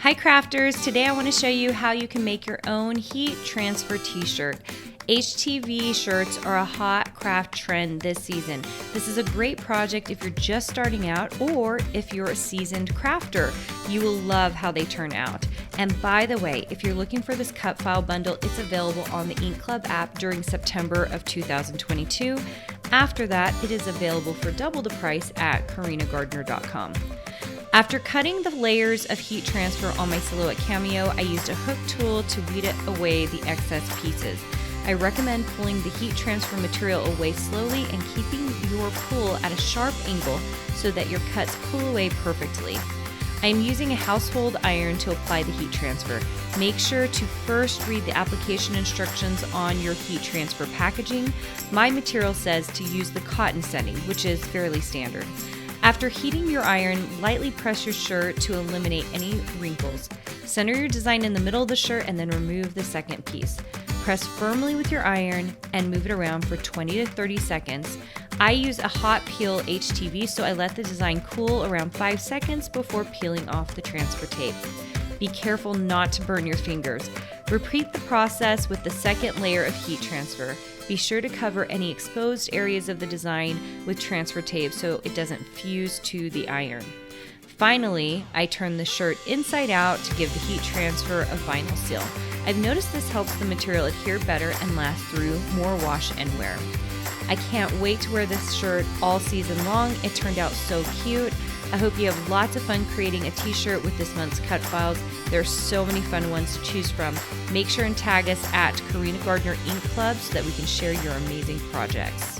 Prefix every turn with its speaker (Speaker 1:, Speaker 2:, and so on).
Speaker 1: Hi crafters, today I want to show you how you can make your own heat transfer t-shirt. HTV shirts are a hot craft trend this season. This is a great project if you're just starting out or if you're a seasoned crafter. You will love how they turn out. And by the way, if you're looking for this cut file bundle, it's available on the Ink Club app during September of 2022. After that, it is available for double the price at carinagardner.com. After cutting the layers of heat transfer on my silhouette cameo, I used a hook tool to weed away the excess pieces. I recommend pulling the heat transfer material away slowly and keeping your pull at a sharp angle so that your cuts pull away perfectly. I am using a household iron to apply the heat transfer. Make sure to first read the application instructions on your heat transfer packaging. My material says to use the cotton setting, which is fairly standard. After heating your iron, lightly press your shirt to eliminate any wrinkles. Center your design in the middle of the shirt and then remove the second piece. Press firmly with your iron and move it around for 20 to 30 seconds. I use a hot peel HTV, so I let the design cool around 5 seconds before peeling off the transfer tape. Be careful not to burn your fingers. Repeat the process with the second layer of heat transfer. Be sure to cover any exposed areas of the design with transfer tape so it doesn't fuse to the iron. Finally, I turn the shirt inside out to give the heat transfer a vinyl seal. I've noticed this helps the material adhere better and last through more wash and wear. I can't wait to wear this shirt all season long. It turned out so cute. I hope you have lots of fun creating a t-shirt with this month's cut files. There are so many fun ones to choose from. Make sure and tag us at Carina Gardner Ink Club so that we can share your amazing projects.